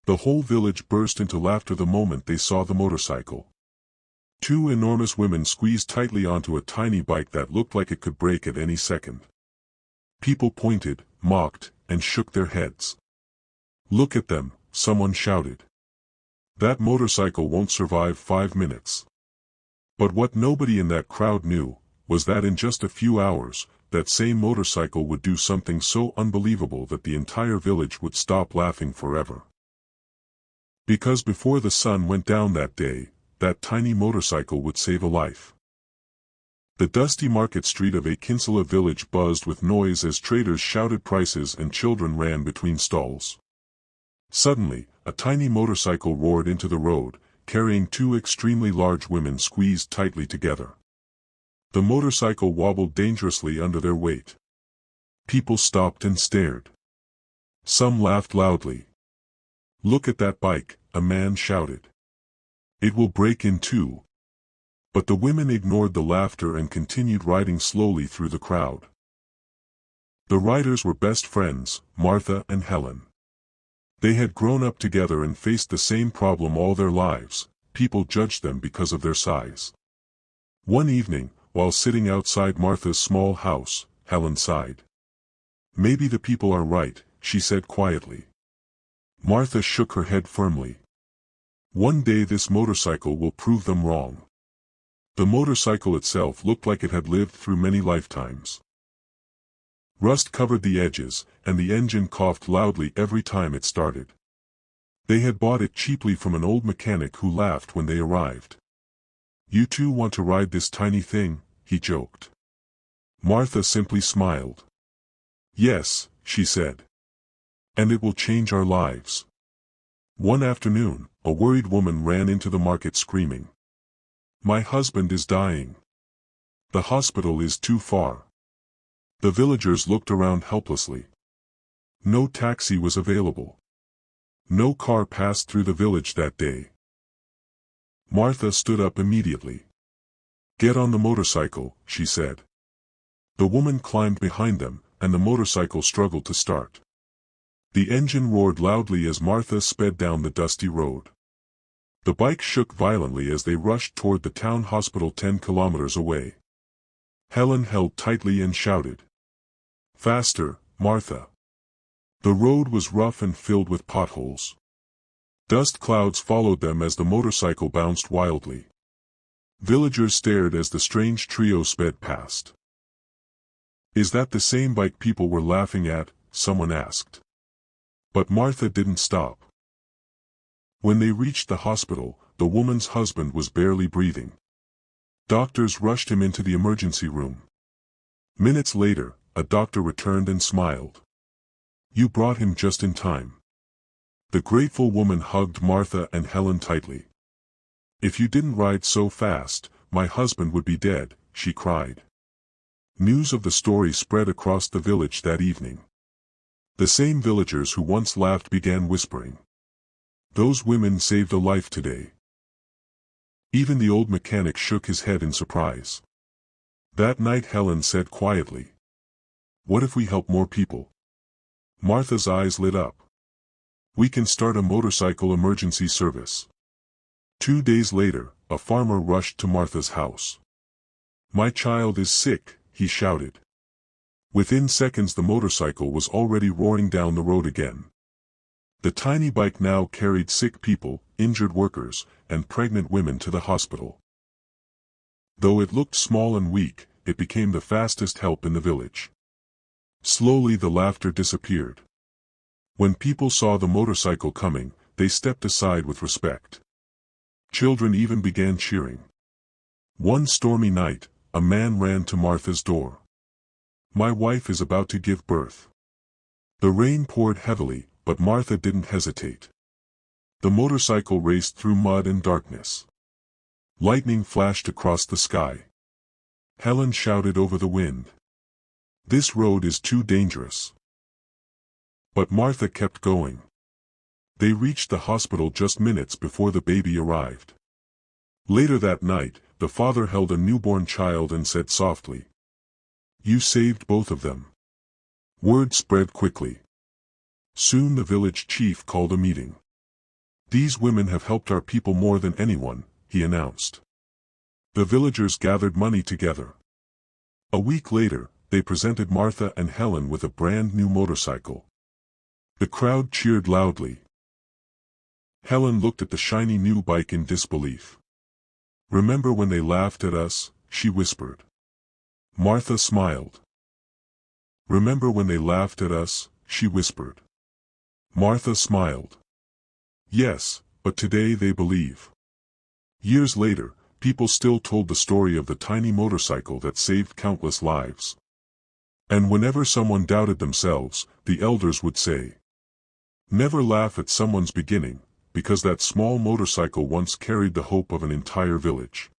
The whole village burst into laughter the moment they saw the motorcycle. Two enormous women squeezed tightly onto a tiny bike that looked like it could break at any second. People pointed, mocked, and shook their heads. "Look at them," someone shouted. "That motorcycle won't survive 5 minutes." But what nobody in that crowd knew was that in just a few hours, that same motorcycle would do something so unbelievable that the entire village would stop laughing forever. Because before the sun went down that day, that tiny motorcycle would save a life. The dusty market street of a Kinsella village buzzed with noise as traders shouted prices and children ran between stalls. Suddenly, a tiny motorcycle roared into the road, carrying two extremely large women squeezed tightly together. The motorcycle wobbled dangerously under their weight. People stopped and stared. Some laughed loudly. "Look at that bike," a man shouted. "It will break in two." But the women ignored the laughter and continued riding slowly through the crowd. The riders were best friends, Martha and Helen. They had grown up together and faced the same problem all their lives. People judged them because of their size. One evening, while sitting outside Martha's small house, Helen sighed. "Maybe the people are right," she said quietly. Martha shook her head firmly. "One day this motorcycle will prove them wrong." The motorcycle itself looked like it had lived through many lifetimes. Rust covered the edges, and the engine coughed loudly every time it started. They had bought it cheaply from an old mechanic who laughed when they arrived. "You two want to ride this tiny thing?" he joked. Martha simply smiled. "Yes," she said. "And it will change our lives." One afternoon, a worried woman ran into the market screaming, "My husband is dying. The hospital is too far." The villagers looked around helplessly. No taxi was available. No car passed through the village that day. Martha stood up immediately. "Get on the motorcycle," she said. The woman climbed behind them, and the motorcycle struggled to start. The engine roared loudly as Martha sped down the dusty road. The bike shook violently as they rushed toward the town hospital 10 kilometers away. Helen held tightly and shouted, "Faster, Martha." The road was rough and filled with potholes. Dust clouds followed them as the motorcycle bounced wildly. Villagers stared as the strange trio sped past. "Is that the same bike people were laughing at?" someone asked. But Martha didn't stop. When they reached the hospital, the woman's husband was barely breathing. Doctors rushed him into the emergency room. Minutes later, a doctor returned and smiled. "You brought him just in time." The grateful woman hugged Martha and Helen tightly. "If you didn't ride so fast, my husband would be dead," she cried. News of the story spread across the village that evening. The same villagers who once laughed began whispering, "Those women saved a life today." Even the old mechanic shook his head in surprise. That night Helen said quietly, "What if we help more people?" Martha's eyes lit up. "We can start a motorcycle emergency service." 2 days later, a farmer rushed to Martha's house. "My child is sick," he shouted. Within seconds the motorcycle was already roaring down the road again. The tiny bike now carried sick people, injured workers, and pregnant women to the hospital. Though it looked small and weak, it became the fastest help in the village. Slowly the laughter disappeared. When people saw the motorcycle coming, they stepped aside with respect. Children even began cheering. One stormy night, a man ran to Martha's door. "My wife is about to give birth." The rain poured heavily, but Martha didn't hesitate. The motorcycle raced through mud and darkness. Lightning flashed across the sky. Helen shouted over the wind, "This road is too dangerous." But Martha kept going. They reached the hospital just minutes before the baby arrived. Later that night, the father held a newborn child and said softly, "You saved both of them." Word spread quickly. Soon the village chief called a meeting. These women have helped our people more than anyone, he announced. The villagers gathered money together. A week later, they presented Martha and Helen with a brand new motorcycle. The crowd cheered loudly. Helen looked at the shiny new bike in disbelief. "Remember when they laughed at us?" she whispered. Martha smiled. "Remember when they laughed at us?" she whispered. Martha smiled. "Yes, but today they believe." Years later, people still told the story of the tiny motorcycle that saved countless lives. And whenever someone doubted themselves, the elders would say, "Never laugh at someone's beginning, because that small motorcycle once carried the hope of an entire village."